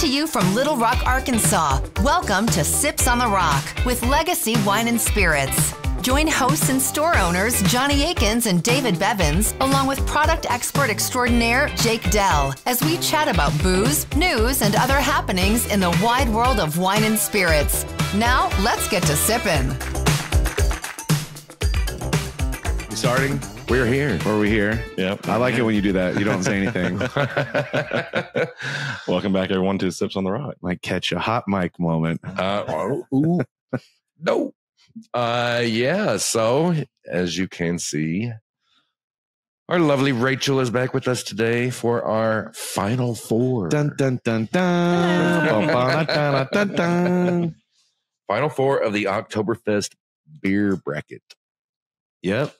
to you from Little Rock, Arkansas. Welcome to Sips on the Rock with Legacy Wine and Spirits. Join hosts and store owners Johnny Akins and David Bevins, along with product expert extraordinaire Jake Dell, as we chat about booze, news, and other happenings in the wide world of wine and spirits. Now, let's get to sipping. You starting? We're here. Or are we here? Yep. I like it when you do that. You don't say anything. Welcome back, everyone, to Sips on the Rock. Might catch a hot mic moment. No. Yeah. So, as you can see, our lovely Rachel is back with us today for our final four. Dun, dun, dun, dun. Dun, dun, dun, dun. Final four of the Oktoberfest Beer Bracket. Yep.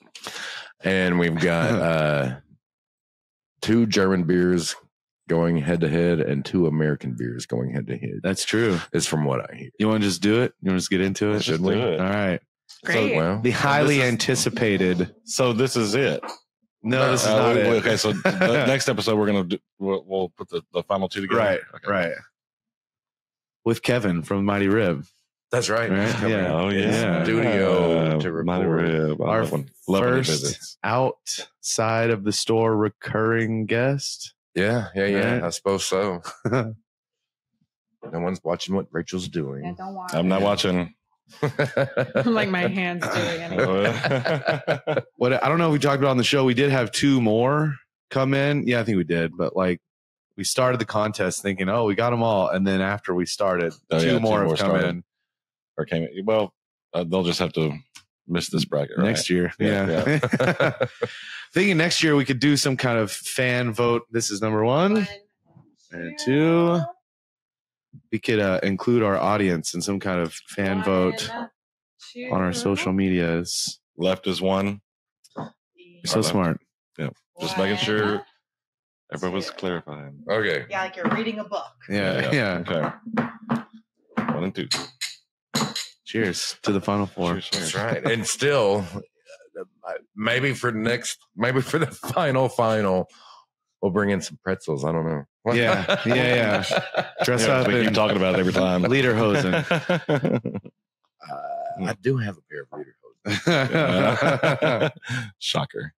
And we've got two German beers going head to head and two American beers going head to head. That's true. Is from what I hear. You want to just do it? You want to just get into it? Should we? All right. Great. So, well, The highly anticipated. So this is it. No, this is not it. Okay, so the next episode we're gonna do. We'll put the final two together. Right. Okay. Right. With Kevin from Mighty Rib. that's right. Right? Coming Yeah. up. Oh Yeah. Studio to record. Mighty Rib. Our Love when he first visits. outside of the store recurring guest. Yeah. Right. I suppose so. No one's watching what Rachel's doing. Yeah, don't watch. I'm not watching. Like my hands doing anything. What I don't know if we talked about on the show, we did have two more come in. Yeah, I think we did. But like we started the contest thinking, oh, we got them all. And then after we started, two more have come started. in Or came in. Well, they'll just have to miss this bracket right? next year. Yeah. Thinking next year we could do some kind of fan vote. This is number one. And two. We could include our audience in some kind of fan vote on our social medias. Left is one. You're so smart. Just making sure everyone was clarifying. Okay. Yeah, like you're reading a book. Yeah. Okay. 1 and 2. Cheers to the final four. Cheers, cheers. That's right. And still, maybe for the final, we'll bring in some pretzels. I don't know. Yeah. Dress up We keep and talking about it every time. lederhosen. I do have a pair of lederhosen. Shocker.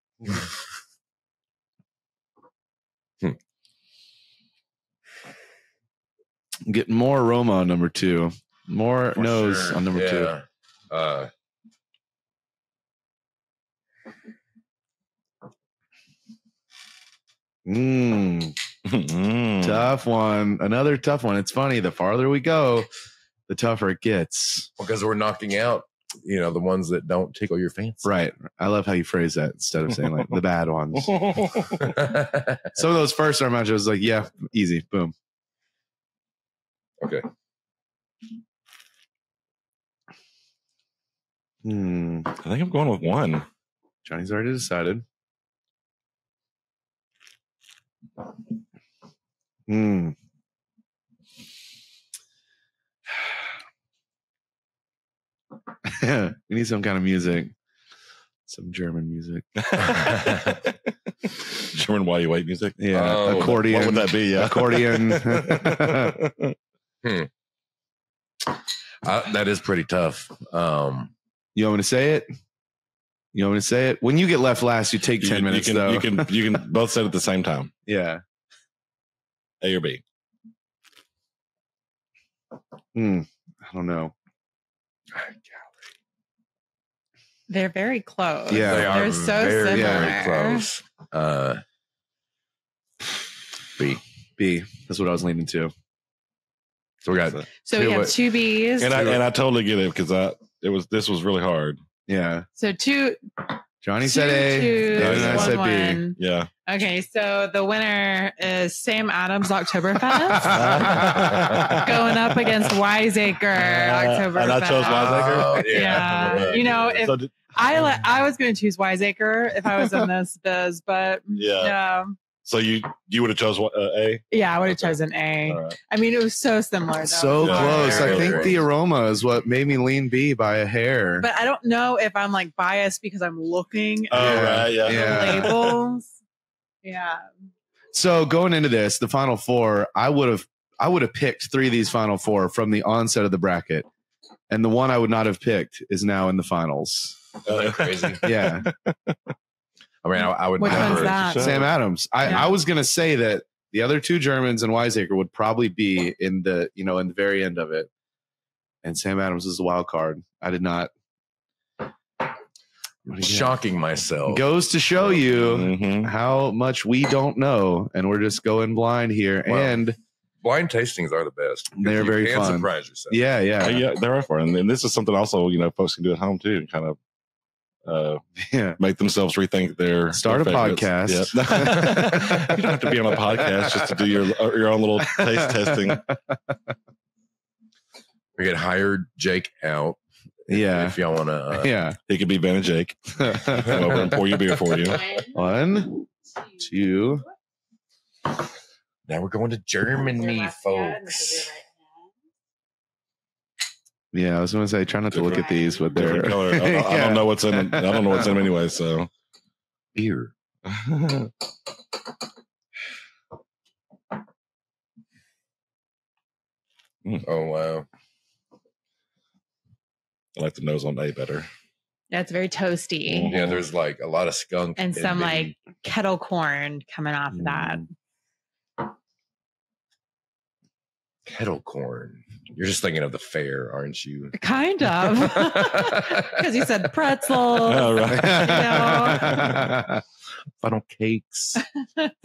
Getting more aroma on number two. More For nose sure. on number two. Yeah. Tough one. Another tough one. It's funny. The farther we go, the tougher it gets. Because we're knocking out, the ones that don't tickle your fancy. Right. I love how you phrase that instead of saying like the bad ones. Some of those first are matches like, yeah, easy. Boom. Okay. I think I'm going with one. Johnny's already decided. We need some kind of music. Some German music. German while you wait music. Yeah. Oh, accordion. What would that be? Yeah. Accordion. That is pretty tough. You want me to say it? You want me to say it? When you get left last, you take 10 minutes though. You can both say it at the same time. Yeah. A or B. I don't know. They're very close. Yeah. They are They're so very, similar. very close. B. B. That's what I was leaning to. So we got So we have two B's. And I totally get it because this was really hard. Yeah. So two. Johnny said A. Two, And I said B. one. Yeah. Okay, so the winner is Sam Adams Oktoberfest going up against Wiseacre Oktoberfest. And I chose Wiseacre. Oh, Yeah. If I was going to choose Wiseacre if I was in this biz, but yeah. So you would have chose A? Yeah, I would have chosen A. All right. I mean, it was so similar. Though. So Yeah. close. I Very, think very the aroma is what made me lean B by a hair. But I don't know if I'm like biased because I'm looking Oh, at right. the Yeah. labels. Yeah. So going into this, the final four, I would have I would have picked 3 of these final 4 from the onset of the bracket, and the one I would not have picked is now in the finals. Oh, crazy. Yeah. I mean, I would Which never. one's that? Sam Adams. I was going to say that the other 2 Germans and Wiseacre would probably be in the, in the very end of it. And Sam Adams is the wild card. I did not. Shocking myself. Goes to show you how much we don't know, and we're just going blind here. Well, and blind tastings are the best. They're very can fun. Surprise yourself. Yeah. Yeah, they're for it. And this is something also, folks can do at home too, and kind of make themselves rethink their Start a podcast. Yep. You don't have to be on a podcast just to do your own little taste testing. We could hire Jake out. Yeah. If y'all want to. He could be Ben and Jake. Come over and pour your beer for you. 1, 2. Now we're going to Germany, folks. Yeah, I was going to say, try not to look at these, but they're Different color. I don't know what's in them. I don't know what's in them anyway. So Beer. Oh wow. I like the nose on A better. That's very toasty. Yeah, there's like a lot of skunk And some like kettle corn coming off of that. kettle corn. You're just thinking of the fair, aren't you? Kind of. Because you said pretzel. Oh, right. Funnel cakes,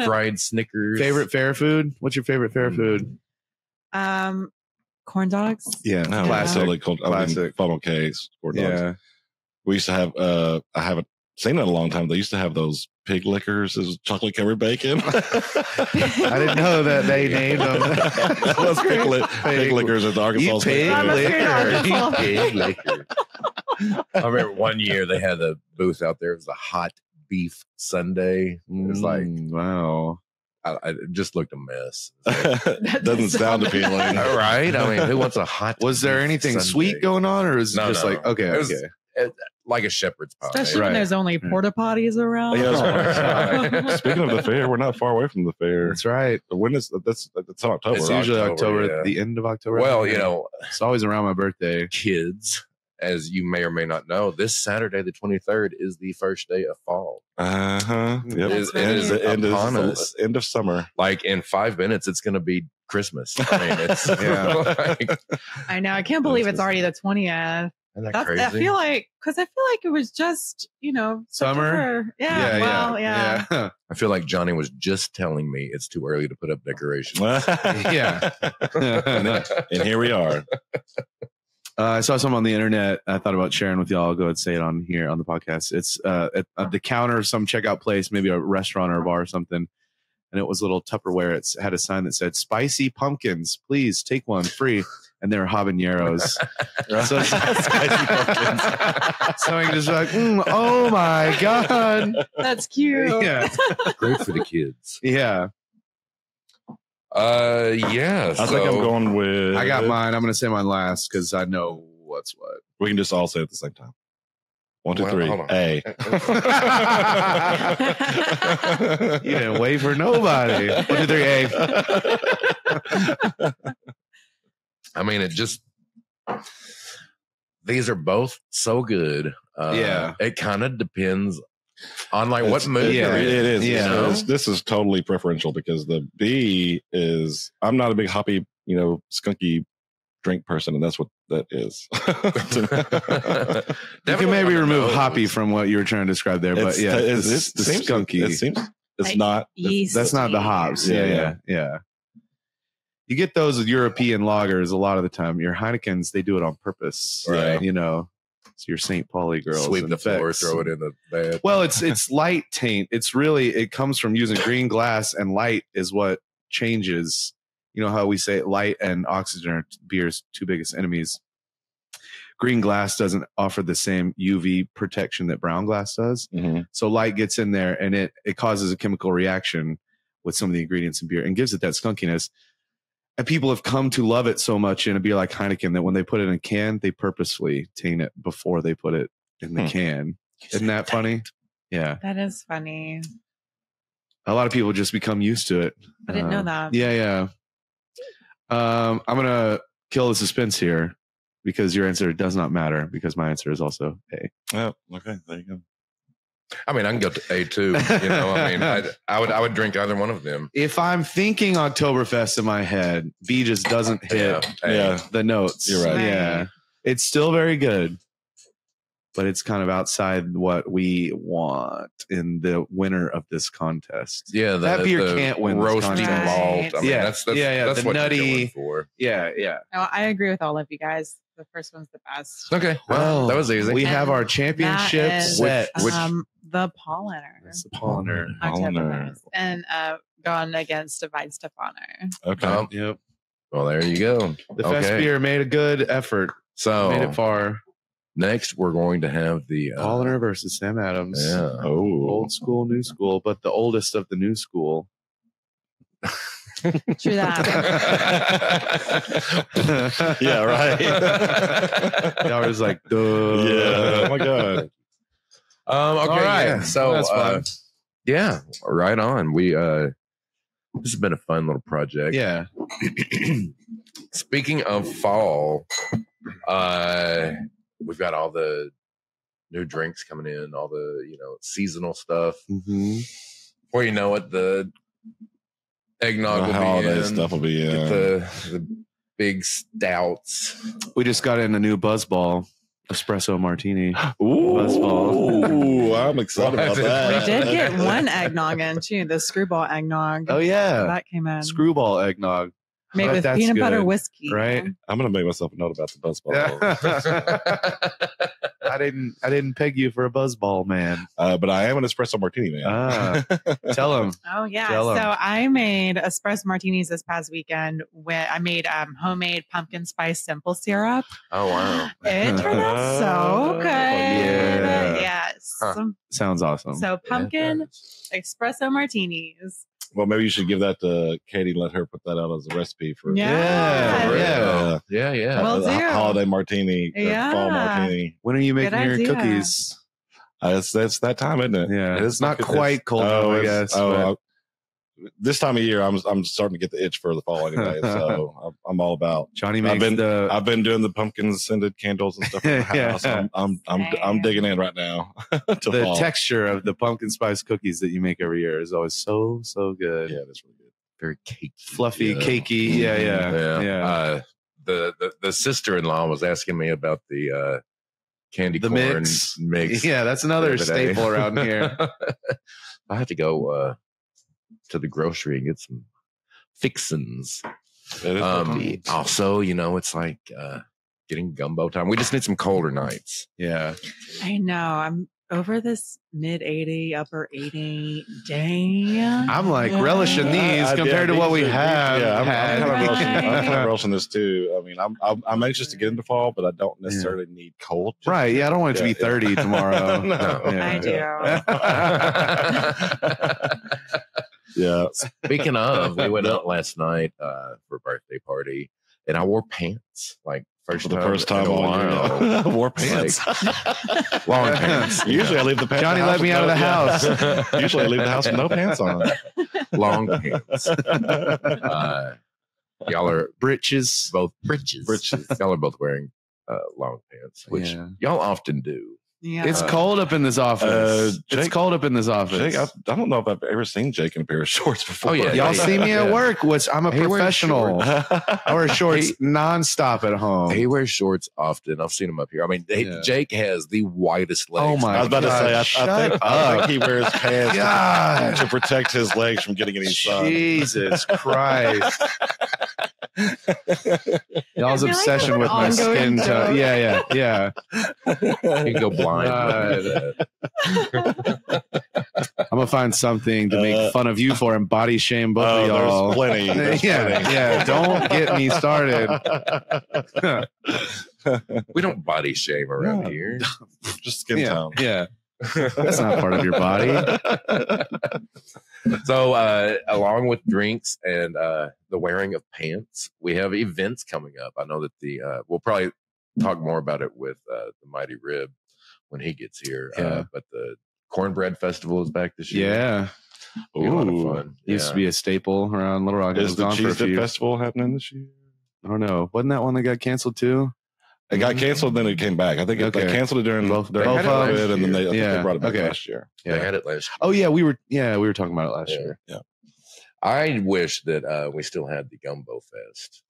fried Snickers. Favorite fair food? What's your favorite fair food? Corn dogs. Yeah, No, classic. totally cool. Classic. Funnel cakes. Corn dogs. Yeah. We used to have, I haven't seen it in a long time. They used to have those pig lickers as chocolate covered bacon. I didn't know that they named them. Those pig lickers at the Arkansas State I'm a Fair. scared Arkansas. Pig liquor. I remember one year they had a booth out there. It was a hot beef Sunday. It was like, wow. it just looked a mess. Doesn't sound appealing. Right? I mean, who wants a hot Was there beef anything Sunday? sweet going on, or is it just like, okay, It was, okay. like a shepherd's pie. Especially Right. when there's only porta potties around. Yeah, speaking of the fair, we're not far away from the fair. That's right. When is that's in October? It's right? usually October, October, yeah. the end of October. Well, you know, it's always around my birthday. kids, as you may or may not know, this Saturday, the 23rd, is the first day of fall. Uh-huh. Yep. It is the end upon of us. end of summer. Like in 5 minutes, it's going to be Christmas. I mean, it's Yeah. like, I know. I can't believe it's already the 20th. isn't that That's, crazy? I feel like it was just, Summer? September. Yeah. I feel like Johnny was just telling me it's too early to put up decorations. Yeah. And here we are. I saw some on the internet. I thought about sharing with y'all. I'll go ahead and say it on here on the podcast. It's at the counter of some checkout place, maybe a restaurant or a bar or something. And it was a little Tupperware. It had a sign that said, "Spicy pumpkins, please take one free." And they were habaneros. So spicy pumpkins. So I can just be like, oh my God. That's cute. Yeah. Great for the kids. Yeah. Yeah. I think I'm going with. I got mine. I'm going to say mine last because I know what's what. We can just all say it at the same time. 1, 2, Well, 3. hold on. A. You didn't wait for nobody. 1, 2, 3, A. I mean, these are both so good. Yeah. It kind of depends on like what mood yeah, you're in. It is. Yeah. You know? This is totally preferential because the B is. I'm not a big hoppy, skunky drink person, and that's what that is. You can maybe remove hoppy from what you were trying to describe there, but yeah, it the seems skunky. It seems it's Like not. yeast. That's not the hops. Yeah. Yeah. You get those with European lagers a lot of the time. Your Heinekens, they do it on purpose. Right. It's your St. Pauli girls. Sweep and the floor, Becks. throw it in the bed. Well, it's light taint. It's really, it comes from using green glass, and light is what changes. You know how we say light and oxygen are beer's two biggest enemies. Green glass doesn't offer the same UV protection that brown glass does. Mhm. So light gets in there and it causes a chemical reaction with some of the ingredients in beer and gives it that skunkiness. And people have come to love it so much in a beer like Heineken that when they put it in a can, they purposefully taint it before they put it in the can. Isn't that funny? Yeah. That is funny. A lot of people just become used to it. I didn't know that. Yeah. I'm gonna kill the suspense here because your answer does not matter because my answer is also A. Oh, okay. There you go. I mean, I can go to A too. You know, I mean, I would drink either one of them. If I'm thinking Oktoberfest in my head, B just doesn't hit the notes. You're right. Yeah, it's still very good, but it's kind of outside what we want in the winner of this contest. Yeah, that beer can't win this roasty contest. malt. I mean, that's the what nutty you're going for. Yeah. No, I agree with all of you guys. The first one's the best. Okay, well, that was easy. We have our championship That is, set. the Polliner. That's the Polliner. Oktoberfest. And gone against Divide Stefano. Okay. Yep. Well, there you go. The Fest beer made a good effort. So made it far. Next, we're going to have the Polliner versus Sam Adams. Yeah. Oh, old school, new school, but the oldest of the new school. True that. Yeah, right. Y'all was like, duh. Yeah. Oh my god. Okay. All right. Yeah. So That's fun. Yeah, right on. We this has been a fun little project. Yeah. Speaking of fall, we've got all the new drinks coming in, all the seasonal stuff. Mm-hmm. Before you know it, the eggnog will be holiday in. stuff will be in. Get the big stouts. We just got in a new Buzzball espresso martini. Ooh, Buzzball. I'm excited about We that. did get one eggnog in too, the screwball eggnog. Oh yeah, That came in. screwball eggnog. Made with That's peanut butter good, whiskey. right? I'm gonna make myself a note about the buzzball. I didn't peg you for a buzzball, man. But I am an espresso martini man. Tell him. Oh yeah. Tell 'em. So I made espresso martinis this past weekend when I made homemade pumpkin spice simple syrup. Oh wow! It turned out so good. Yeah. Yes. Huh. Sounds awesome. So pumpkin espresso martinis. Well, maybe you should give that to Katie. Let her put that out as a recipe for Yeah. Yeah. Will a do. holiday martini, or Yeah. fall martini. When are you Good making your idea. cookies? It's that time, isn't it? Yeah, It's not quite cold enough, I guess. This time of year, I'm starting to get the itch for the fall anyway. So I'm all about. Johnny makes I've been doing the pumpkin scented candles and stuff in the house. Yeah. I'm digging in right now. To the fall. texture of the pumpkin spice cookies that you make every year is always so good. Yeah, that's really good. Very cakey, Fluffy, Yeah. cakey. Yeah. The sister-in-law was asking me about the candy The corn mix. Yeah, that's another the other day. staple around here. I have to go to the grocery and get some fixins. It is Also, it's like getting gumbo time. We just need some colder nights. Yeah. I know. I'm over this mid 80, upper 80 day. I'm like relishing these compared to what we have Yeah, had. I'm Right. kind of relishing this too. I mean, I'm anxious to get into fall, but I don't necessarily need cold. Right. Yeah. I don't want it to be 30 tomorrow. No. Yeah. I do. Yeah. Speaking of, we went out last night for a birthday party, and I wore pants For the first time in a all while. year. Wore pants. Long pants. Usually I leave the pants. Johnny let me out of the house. Usually I leave the house with no pants on. Long pants. Y'all are Britches. both britches. Y'all are both wearing long pants, which Yeah. y'all often do. Yeah. It's cold up in this office. It's Jake- cold up in this office. Jake, I don't know if I've ever seen Jake in a pair of shorts before. Oh, yeah. Y'all see me at work, which I'm a He wears professional. I wear shorts nonstop at home. He wears shorts often. I've seen him up here. I mean, Yeah. Jake has the widest legs. Oh, my I was about to God, say, I shut think he wears pants God. to protect his legs from getting any sun. Jesus Christ. Y'all's I feel like obsession it's with an my ongoing skin tone. joke. Yeah. You can go blind. God. I'm gonna find something to make fun of you for and body shame both of y'all. There's plenty. There's plenty. Yeah. Don't get me started. We don't body shame around Yeah. here. Just skin tone. Yeah. That's not part of your body. So, along with drinks and the wearing of pants, we have events coming up. I know that we'll probably talk more about it with the Mighty Rib when he gets here. Yeah. But the Cornbread Festival is back this year. Yeah. It'll be a lot of Ooh. fun. Used to be a staple around Little Rock. It Is was the gone for a Cheese Dip few. Festival happening this year? I don't know. Wasn't that one that got canceled too? It got canceled, then it came back. I think they canceled it during COVID, and then they brought it back last year. Yeah. They had it last year. Oh yeah, we were talking about it last year. Yeah. I wish that we still had the Gumbo Fest.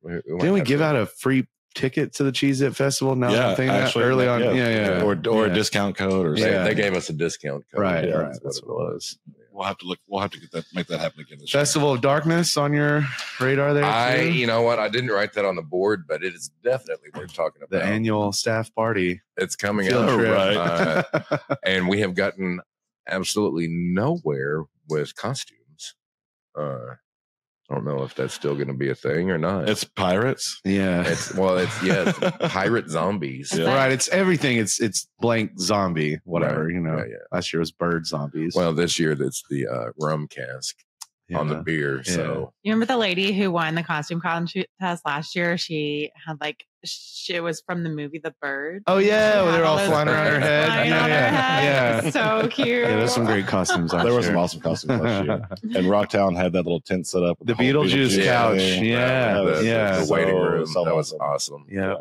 Didn't we give out a free ticket to the Cheez It Festival? Now Yeah, I'm thinking actually, early on. Yeah. Or a discount code or something. They gave us a discount code. Right. That's what it was. We'll have to look. We'll have to make that happen again this Festival of Darkness on your radar there. You know what? I didn't write that on the board, but it is definitely worth talking about. The annual staff party. It's coming Field up, trip. right? And we have gotten absolutely nowhere with costumes. I don't know if that's still going to be a thing or not. It's pirates. Yeah. It's pirate zombies. Yeah. Right. It's everything. It's blank zombie, whatever, Right. you know. Yeah. Last year was bird zombies. Well, this year it's the rum cask on the beer. So You remember the lady who won the costume contest last year? She had it was from the movie The Bird. Oh yeah, She they're had all those flying around her birds head. flying on her head. So cute. Yeah, there's some great costumes. There were some awesome costumes last year. And Rocktown had that little tent set up. With The whole Beetlejuice couch. thing. Yeah. the waiting room. So that was awesome. awesome. Yeah.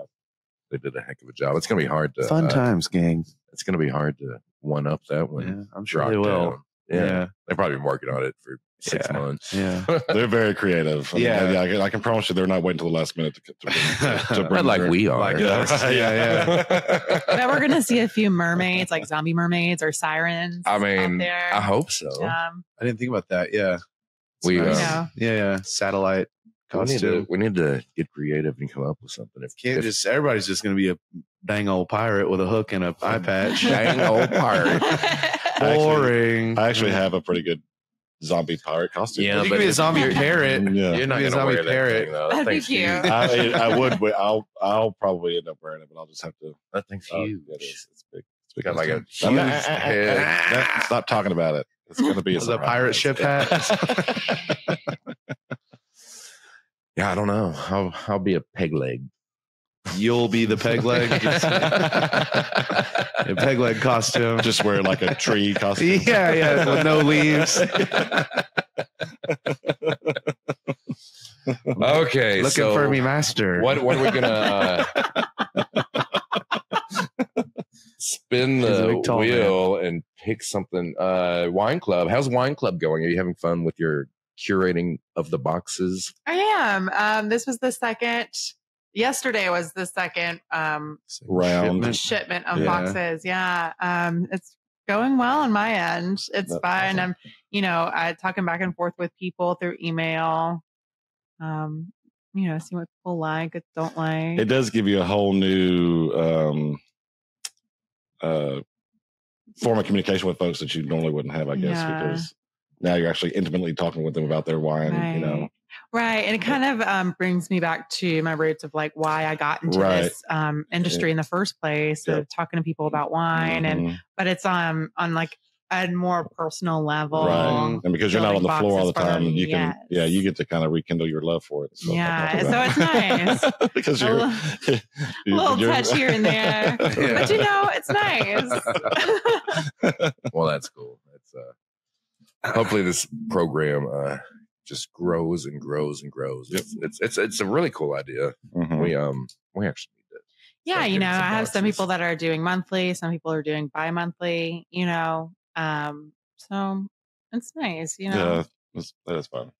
They did a heck of a job. It's going to be hard to Fun times, gang. It's going to be hard to one up that one. Yeah, I'm sure they will. Yeah. They've probably been working on it for 6 months. Yeah. They're very creative. I can promise you they're not waiting till the last minute to bring like their- we are. Like us. Yeah. But we're gonna see a few mermaids, like zombie mermaids or sirens. I mean, out there. I hope so. I didn't think about that. Yeah. We Nice. know. Satellite costume. we need to get creative and come up with something. Everybody's just going to be a dang old pirate with a hook and an eye patch. Dang old pirate. Boring. I actually have a pretty good zombie pirate costume. Yeah, You could be a zombie parrot. Yeah. You're not Be a going to zombie wear that parrot. thing, though. That'd be Thanks to you. cute. I would. But I'll probably end up wearing it, but I'll just have to. That thing's huge. It is. It's big. It's big. Got like a I mean, huge head. Stop talking about it. It's going to be The pirate ship hat. Yeah, I don't know. I'll be a peg leg. You'll be the peg leg. A peg leg costume. Just wear like a tree costume. Yeah, with no leaves. Okay, Looking so for me, master. What are we gonna spin He's a the big, tall wheel and pick something? Wine Club. How's Wine Club going? Are you having fun with your curating of the boxes? I am. This was the second. Yesterday was the second Round. shipment of Yeah. boxes. Yeah. It's going well on my end. It's That's fun. awesome. I'm talking back and forth with people through email. See what people like, don't like. It does give you a whole new form of communication with folks that you normally wouldn't have, I guess, Yeah. because now you're actually intimately talking with them about their wine. You know, Right. And it kind of brings me back to my roots of like why I got into Right. this industry in the first place Yeah. of talking to people about wine. Mhm. But it's on like a more personal level. Right. And because you're not on the filling floor all the boxes for time, them, you can, yes. you get to kind of rekindle your love for it. So Yeah, so it's nice. because A you're little- little touch here and there. But it's nice. Well, that's cool. That's hopefully this program just grows and grows and grows. It's a really cool idea. Mhm. We actually need to. Yeah, start getting I some have some boxes. people that are doing monthly, some people are doing bi-monthly, so it's nice, Yeah, that is fun.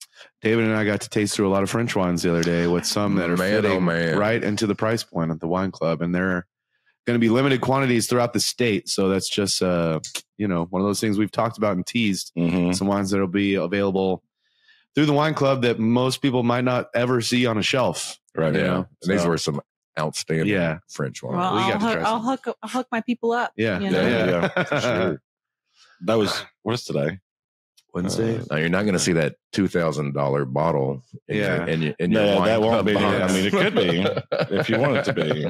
David and I got to taste through a lot of French wines the other day with some that are Man, oh, fitting man. right into the price point at the wine club, and they're going to be limited quantities throughout the state. So that's just one of those things we've talked about and teased. Mhm. Some wines that will be available through the wine club that most people might not ever see on a shelf. Right. Yeah, You know, and these so- were some outstanding Yeah. French wines. well, we got I'll, to hook, try I'll some. hook my people up. Yeah, you know? Yeah, for sure. That was what is today? Wednesday. Now you're not going to see that $2,000 bottle. In Yeah. your No, wine that won't club be. box. I mean, it could be if you want it to be.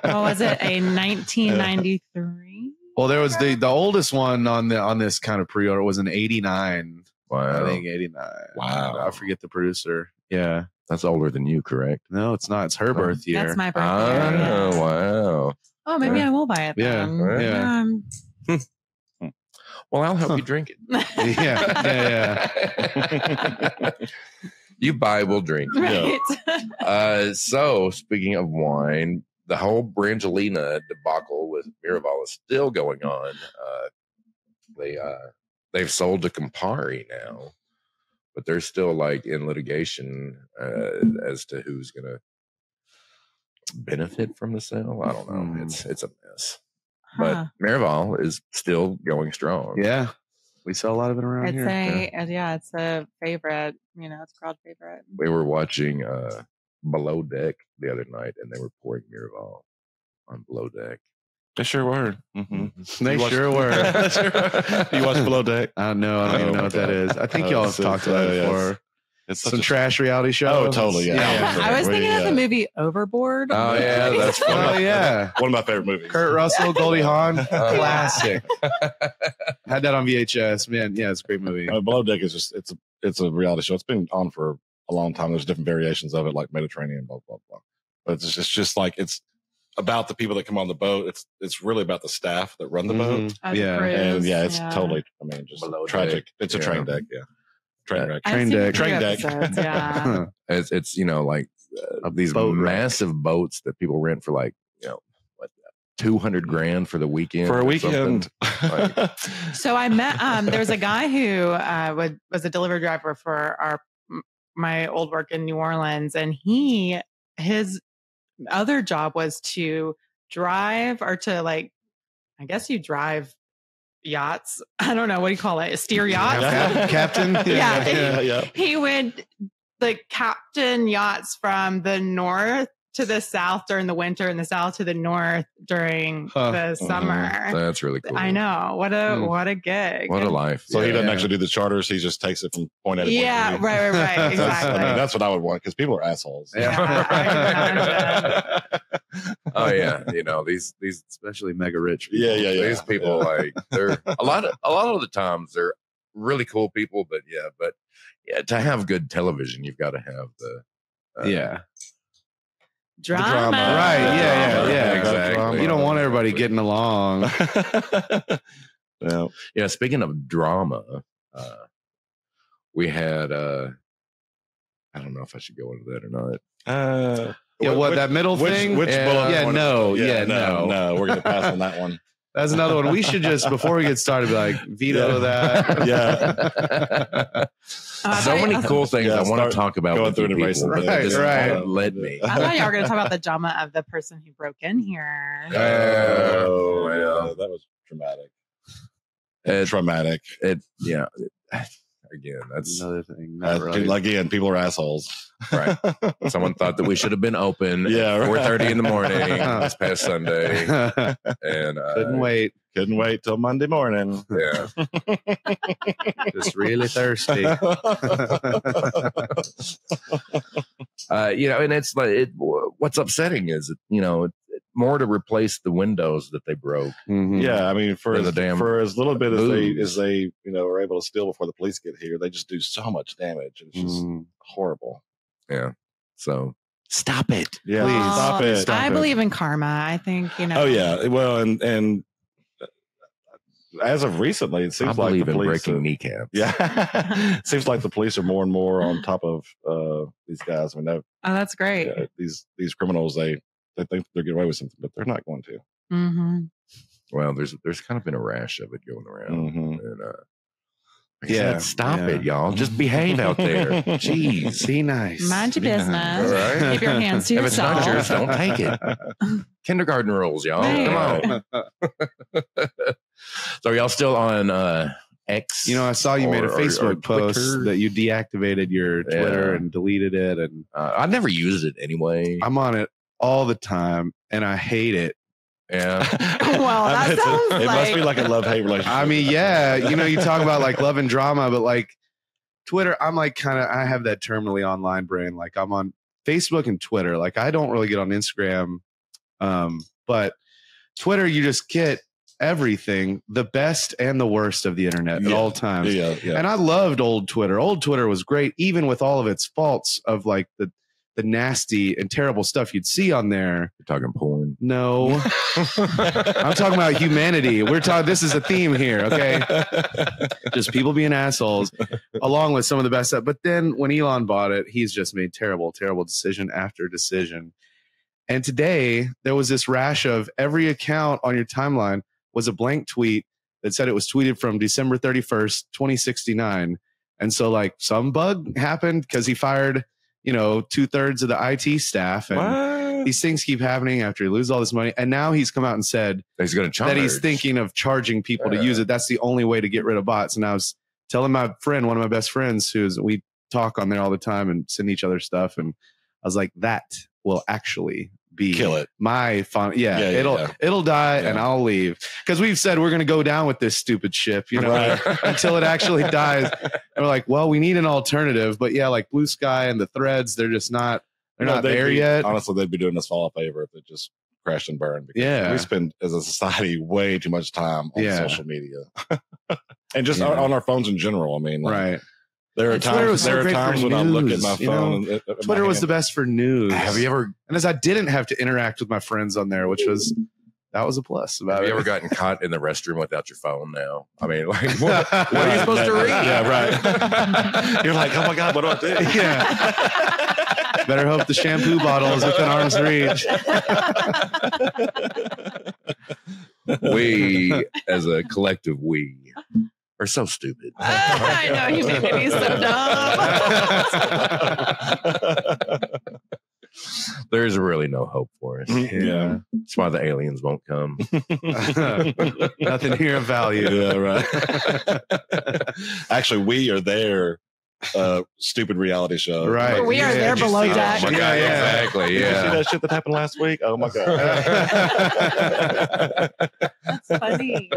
What was it? A 1993? Well, there was the oldest one on this kind of pre-order was an 89. Wow, I think 89. Wow. I forget the producer. Yeah. that's older than you, correct? No, it's not. It's her birth year. That's my birthday. Oh, yes. wow. Oh, maybe I will buy it. Yeah, Then. yeah. Well, I'll help you drink it. yeah. You buy, we'll drink. Right. So speaking of wine, the whole Brangelina debacle with Miraval is still going on. They've sold to Campari now, but they're still like in litigation as to who's going to benefit from the sale. I don't know. It's a mess. But Miraval is still going strong. Yeah. We sell a lot of it around here. It's a favorite. It's a crowd favorite. We were watching Below Deck the other night, and they were pouring Miraval on Below Deck. They sure were. Mm-hmm. They sure were. You watched Below Deck? I know. I don't even know what that is. I think y'all have talked about it before. It's some trash reality show. Oh, totally. Yeah. I was thinking of the movie Overboard. Oh, yeah. That's funny. Oh, yeah. One of my favorite movies. Kurt Russell, Goldie Hawn. Classic. Had that on VHS. Man, yeah, it's a great movie. Below Deck is just, it's a reality show. It's been on for a long time. There's different variations of it, like Mediterranean, blah, blah, blah. But it's just like, it's about the people that come on the boat. It's really about the staff that run the boat. Yeah. And it's totally, just Below tragic. Deck. It's a train deck. Yeah. Train deck. Train deck. Train deck. Yeah. It's like these massive boats that people rent for like, what, $200,000 for the weekend. For a weekend. So I met, there was a guy who was a delivery driver for my old work in New Orleans. And his other job was to drive or to like, I guess you drive yachts. I don't know. What do you call it? Steer yachts? Captain? Yeah. He would like captain yachts from the north to the south during the winter and the south to the north during the summer. That's really cool. I know. What a gig. What a life. So he doesn't actually do the charters. He just takes it from point A to point B. Yeah, right. Exactly. That's what I would want because people are assholes. Yeah. Oh yeah, these Especially mega rich. Yeah. These people like they're a lot of the times they're really cool people, but to have good television, you've got to have the drama. Right. Yeah. Exactly. You don't want everybody getting along. Yeah. Speaking of drama, we had I don't know if I should go into that or not. That middle thing? Which bullet? No. No. We're gonna pass on that one. That's another one. We should just, before we get started, be like, veto that. Yeah. So many cool things I want to talk about with you people. Right. Let me. I thought y'all were going to talk about the drama of the person who broke in here. Oh, well. That was traumatic. Again, that's another thing. Again, people are assholes. Right. Someone thought that we should have been open at 4:30 in the morning this past Sunday. And couldn't wait till Monday morning. Yeah. Just really thirsty. And it's like what's upsetting is more to replace the windows that they broke. Mm-hmm. Yeah, I mean, for as little bit booze. as they are able to steal before the police get here, they just do so much damage. It's just horrible. Yeah. So stop it. Yeah, please stop it. I believe in karma. I think Oh yeah. Well, and as of recently, it seems like the police breaking kneecaps. Yeah, it seems like the police are more and more on top of these guys. I mean, that's great. These criminals, they think they're getting away with something, but they're not going to. Mm-hmm. Well, there's kind of been a rash of it going around. Mm-hmm. And, stop it, y'all. Just behave out there. Jeez, be nice. Mind your business. Right? Keep your hands to if yourself. It's not yours, don't take it. Kindergarten rules, y'all. Right. Come on. So are y'all still on X? I saw you made a Facebook post Twitter? that you deactivated your Twitter and deleted it, and I never used it anyway. I'm on it all the time, and I hate it. Yeah. Well, that sounds it must be like a love-hate relationship. I mean, yeah, you talk about like love and drama, but like Twitter, I'm like I have that terminally online brain. Like I'm on Facebook and Twitter. Like I don't really get on Instagram, but Twitter, you just get everything, the best and the worst of the internet at all times. Yeah. And I loved old Twitter. Old Twitter was great, even with all of its faults of like the nasty and terrible stuff you'd see on there. You're talking porn. No. I'm talking about humanity. This is a theme here, okay? Just people being assholes. along with some of the best stuff. But then when Elon bought it, he's just made terrible decision after decision. And today there was this rash of every account on your timeline was a blank tweet that said it was tweeted from December 31st, 2069. And so like some bug happened because he fired, 2/3 of the IT staff. And these things keep happening after he loses all this money. And now he's come out and said he's going to charge. That he's thinking of charging people to use it. That's the only way to get rid of bots. And I was telling my friend, one of my best friends, we talk on there all the time and send each other stuff. And I was like, that will actually be kill it. My fun. It'll die and I'll leave. Because we've said we're going to go down with this stupid ship, until it actually dies. And we're like, well, we need an alternative. But yeah, like Blue Sky and the threads, they're just not, they're not there yet. Honestly, they'd be doing us all a favor if it just crashed and burned. Because we spend as a society way too much time on social media. And just on our phones in general. I mean, right. There are times when I look at my phone. Twitter was the best for news. Have you ever? And as I didn't have to interact with my friends on there, that was a plus about Have it. you ever gotten caught in the restroom without your phone now? I mean, like, what are you supposed to read? Yeah, right. You're like, oh my God, what do I do? Yeah. Better hope the shampoo bottle is within arm's reach. We, as a collective, are so stupid. I know, you made me so dumb. There's really no hope for us. Yeah. That's why the aliens won't come. Nothing here of value. Yeah, right. Actually, we are their stupid reality show. Right. We are there below deck. Oh my God, exactly. Did you see that shit that happened last week? Oh my God. That's funny.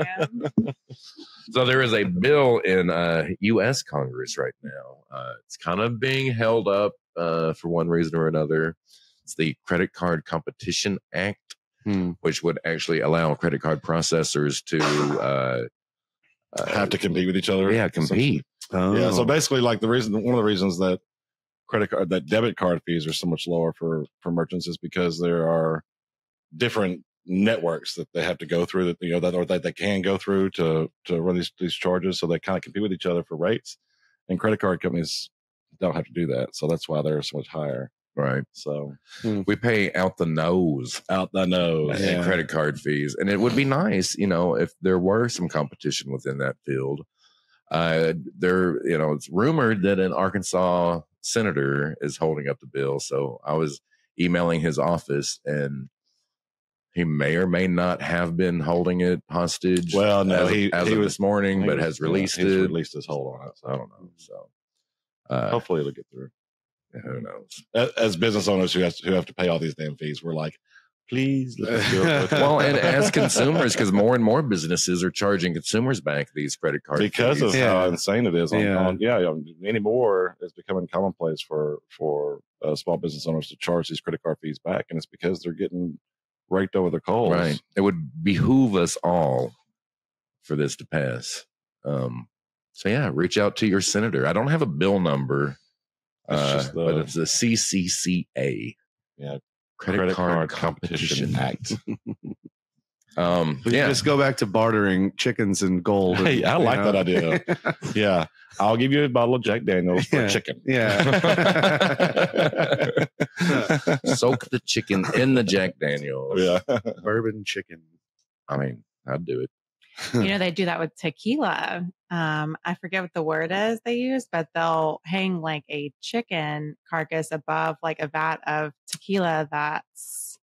So there is a bill in U.S. Congress right now. It's kind of being held up for one reason or another. It's the Credit Card Competition Act, which would actually allow credit card processors to have to compete with each other. Yeah, compete. Yeah. So basically, like one of the reasons that debit card fees are so much lower for merchants is because there are different networks that they have to go through that they can go through to run these charges. So they kind of compete with each other for rates, and credit card companies don't have to do that. So that's why they're so much higher. Right. So we pay out the nose in credit card fees. And it would be nice, if there were some competition within that field. It's rumored that an Arkansas senator is holding up the bill. So I was emailing his office, and he may or may not have been holding it hostage. Well, no, he was this morning, but has released it. He's released his hold on it. So I don't know. So hopefully it'll get through. Who knows? As business owners who have to pay all these damn fees, we're like, please let us do it. Well, and as consumers, because more and more businesses are charging consumers back these credit card because fees. of how insane it is. Anymore, it's becoming commonplace for small business owners to charge these credit card fees back, and it's because they're getting raked over the coals. Right. It would behoove us all for this to pass. So yeah, reach out to your senator. I don't have a bill number. But it's the CCCA. Yeah. Credit Card Competition Act. Just go back to bartering chickens and gold. Hey, I like that idea. Yeah. I'll give you a bottle of Jack Daniels for chicken. Yeah. Soak the chicken in the Jack Daniels. Yeah. Bourbon chicken. I mean, I'd do it. They do that with tequila. I forget what the word is they use, but they'll hang like a chicken carcass above like a vat of tequila that's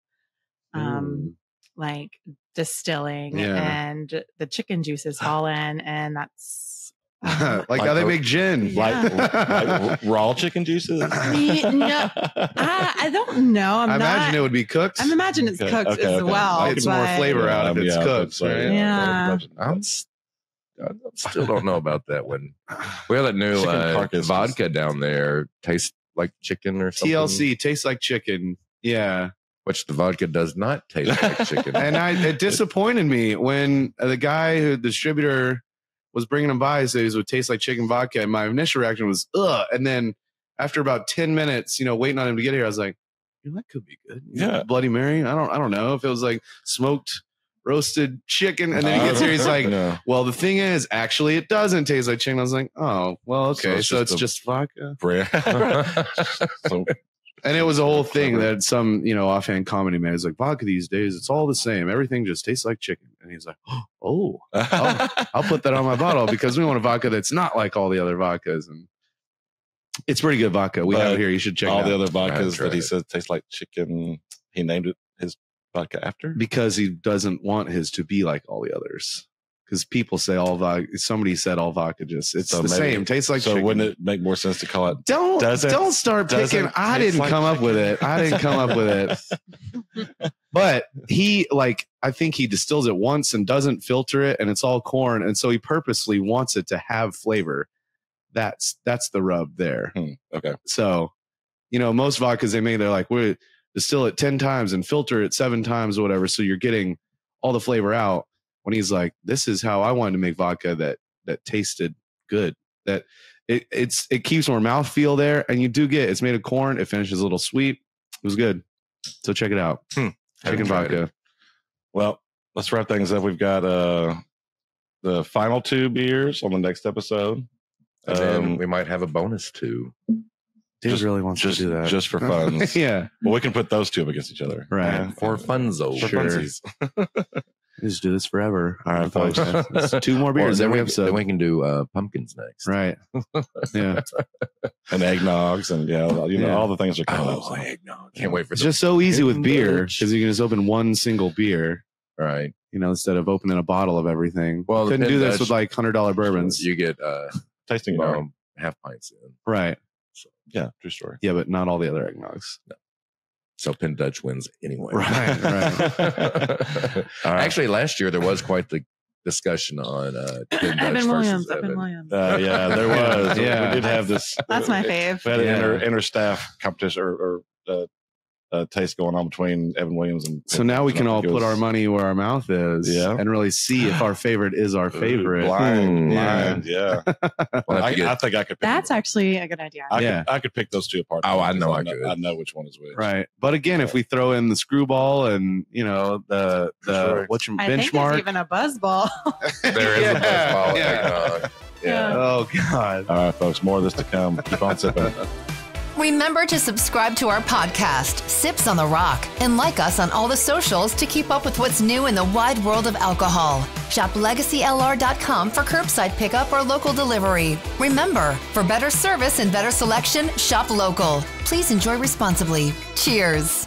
like distilling, and the chicken juices fall in, and that's like how they make gin, like raw chicken juices. No, I don't know. I imagine it would be cooked. I imagine it's cooked as well. It's more flavor out if it's cooked. Right? Yeah. I still don't know about that one. We have that new vodka down there. Tastes like chicken or something. TLC, tastes like chicken. Yeah. Which the vodka does not taste like chicken. And it disappointed me when the distributor was bringing them by, said it would taste like chicken vodka. And my initial reaction was, ugh. And then after about 10 minutes, waiting on him to get here, I was like, that could be good. Yeah. Bloody Mary. I don't know if it was like smoked roasted chicken. And then he gets here, he's like, Yeah. well, the thing is, actually, it doesn't taste like chicken. I was like, oh, well, okay. So it's just vodka. So, And it was a whole thing that some, offhand comedy man is like, vodka these days, it's all the same. Everything just tastes like chicken. And he's like, oh, I'll put that on my bottle because we want a vodka that's not like all the other vodkas. And it's pretty good vodka. We have it here. You should check all it out. the other vodkas that he it. said taste like chicken. He named it his vodka after. Because he doesn't want his to be like all the others. Because people say all vodka. Somebody said all vodka it's So the maybe- same. Tastes like So chicken. wouldn't it make more sense to call it? Don't start picking. I didn't come up with it. I didn't come up with it. But I think he distills it once and doesn't filter it, and it's all corn, and so he purposely wants it to have flavor. That's the rub there. Okay. So, most vodkas they make, they're like, we distill it 10 times and filter it 7 times or whatever, so you're getting all the flavor out. When he's like, this is how I wanted to make vodka that tasted good, that it keeps more mouthfeel there, and you do get, it's made of corn, it finishes a little sweet. It was good. So check it out. Chicken vodka. Well, let's wrap things up. We've got the final 2 beers on the next episode. And then we might have a bonus too. Dave really wants to do that. Just for fun. Yeah. Well, we can put those 2 up against each other. Right. For funzo. For Sure. funsies. Just do this forever. All right, folks. It's 2 more beers then every we, episode. then we can do pumpkins next. Right. Yeah. And eggnogs and Yeah. all the things are coming up. Oh, So. eggnog. Can't wait for It's the just so easy with Hidden beer village. because you can just open one single beer, right. instead of opening a bottle of everything. Well, Couldn't do this that's- with like $100 bourbons. You get Tasting bar. half pints in. Right. Yeah, true story. Yeah, but not all the other eggnogs. So Penn Dutch wins anyway. Right. All right. Actually, last year there was quite the discussion on Penn Dutch Evan Williams. versus Evan Evan. Williams. Yeah, there was. Yeah. We did have this. That's my fave. We had an Yeah. inter-staff competition or taste going on between Evan Williams and. So now we can all I think it put was our money where our mouth is, Yeah. and really see if our favorite is our favorite. Blind, Yeah. blind, yeah. We'll have to I get- think I could. Pick That's them. actually a good idea. Yeah. I could pick those 2 apart. Oh, I know I because could. I know which one is which. Right. But again, if we throw in the screwball and the Sure. what's your I think benchmark? there's even a buzzball. There is Yeah. a buzzball Yeah. eggnog. Yeah. Oh God. All right, folks. More of this to come. Keep on sipping. Remember to subscribe to our podcast, Sips on the Rock, and like us on all the socials to keep up with what's new in the wide world of alcohol. Shop LegacyLR.com for curbside pickup or local delivery. Remember, for better service and better selection, shop local. Please enjoy responsibly. Cheers.